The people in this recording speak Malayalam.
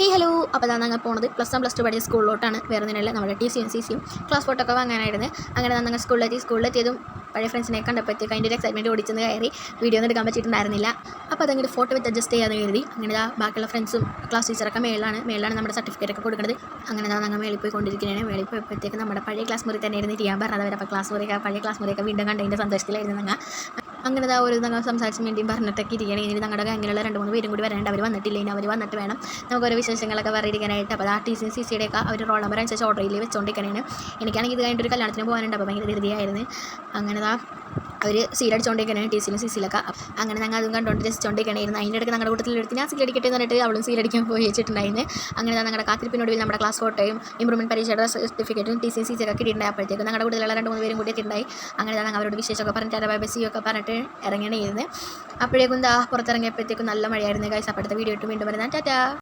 ഹലോ അപ്പോൾ ഞങ്ങൾ പോണത് +1 +2 പഠിച്ച സ്കൂളിലോട്ടാണ്. വേറെ ഒന്നുമില്ല, നമ്മുടെ TC-NCCയും ക്ലാസ് ഫോട്ടോയൊക്കെ വാങ്ങാനായിരുന്നു. അങ്ങനെ ഞങ്ങൾ സ്കൂളിലെത്തിയതും പഴയ ഫ്രണ്ട്സിനെ കണ്ടപ്പോഴത്തേക്ക് അതിൻ്റെ ഒരു എക്സൈറ്റ്മെൻറ്റ് ഓടിച്ചെന്ന് കയറി വീഡിയോ ഒന്നും എടുക്കാൻ പറ്റിയിട്ടുണ്ടായിരുന്നില്ല. അപ്പോൾ അതങ്ങനെ ഫോട്ടോ വിത്ത് അഡ്ജസ്റ്റ് ചെയ്യാമെന്ന് കരുതി. അങ്ങനെ ബാക്കിയുള്ള ഫ്രണ്ട്സും ക്ലാസ് ടീച്ചറൊക്കെ മേളിലാണ് നമ്മുടെ സർട്ടിഫിക്കറ്റ് ഒക്കെ കൊടുക്കുന്നത്. അങ്ങനെ ഞങ്ങൾ മേളിൽ പോയിക്കൊണ്ടിരിക്കുകയാണ്. മേളിൽ പോയപ്പോഴത്തേക്ക് നമ്മുടെ പഴയ ക്ലാസ് മുറി തന്നെയായിരുന്നു ഇരിക്കാൻ പറഞ്ഞത്. അപ്പോൾ പഴയ ക്ലാസ് മുറിയൊക്കെ വീണ്ടും കണ്ടതിൻ്റെ സന്തോഷത്തിലായിരുന്നു ഞങ്ങൾ. അങ്ങനെ ഒരു ഞങ്ങൾ സംസാരിച്ച് വേണ്ടിയും പറഞ്ഞിട്ടൊക്കെ ഇരിക്കുകയാണ്. ഇനി ഞങ്ങളുടെ ഗാങ്ങിലുള്ള 2-3 പേരും കൂടി വരാനുണ്ട്. അവർ വന്നിട്ടില്ല, ഇനി അവർ വന്നിട്ട് വേണം നമുക്കൊരു വിശേഷങ്ങളൊക്കെ പറഞ്ഞിരിക്കാനായിട്ട്. അപ്പോൾ ആ TC-NCCയുടെയൊക്കെ അവർ റോൾ നമ്പർ അനുസരിച്ച് ഓർഡറിൽ വെച്ചുകൊണ്ടിരിക്കുകയാണ്. എനിക്കാണെങ്കിൽ ഇത് കഴിഞ്ഞിട്ട് ഒരു കല്യാണത്തിന് പോകാനുണ്ട്. അപ്പോൾ ഭയങ്കര ധൃതിയായിരുന്നു. അങ്ങനെ അവർ സീലടിച്ചുകൊണ്ടിരിക്കുകയാണ് TC-NCCയിലൊക്കെ. അങ്ങനെ ഞങ്ങൾ അതും കണ്ടുകൊണ്ട് രസിച്ചുകൊണ്ടിരിക്കുകയായിരുന്നു. അതിൻ്റെ ഇടയ്ക്ക് ഞങ്ങളുടെ കൂട്ടത്തിലെടുത്ത് ഞാൻ സീലടിക്കട്ടെ എന്ന് പറഞ്ഞിട്ട് അവളും സീലടിക്കാൻ പോയി വെച്ചിട്ടുണ്ടായിരുന്നു. അങ്ങനെ ഞങ്ങളുടെ കാത്തിരിപ്പിനൊടുവിൽ നമ്മുടെ ക്ലാസ് ഫോട്ടോയും ഇമ്പ്രൂവ്മെൻറ്റ് പരീക്ഷയുടെ സർട്ടിഫിക്കറ്റും TC-NCCയൊക്കെ കിട്ടിയിട്ടുണ്ടായി. അപ്പോഴത്തേക്കും ഞങ്ങളുടെ കൂട്ടത്തിലുള്ള 2-3 പേരും കൂടി എത്തിയിട്ടുണ്ടായി. അങ്ങനെ ഞങ്ങൾ അവരോട് വിശേഷമൊക്കെ പറഞ്ഞിട്ട് ബസ്സിയൊക്കെ പറഞ്ഞിട്ട് ഇറങ്ങണമായിരുന്നു. അപ്പോഴേക്കും പുറത്തിറങ്ങിയപ്പോഴത്തേക്കും നല്ല മഴയായിരുന്നു ഗൈസ്. അപ്പോഴത്തെ വീഡിയോ ഇട്ട് വീണ്ടും വരുന്നത് ടാറ്റാ.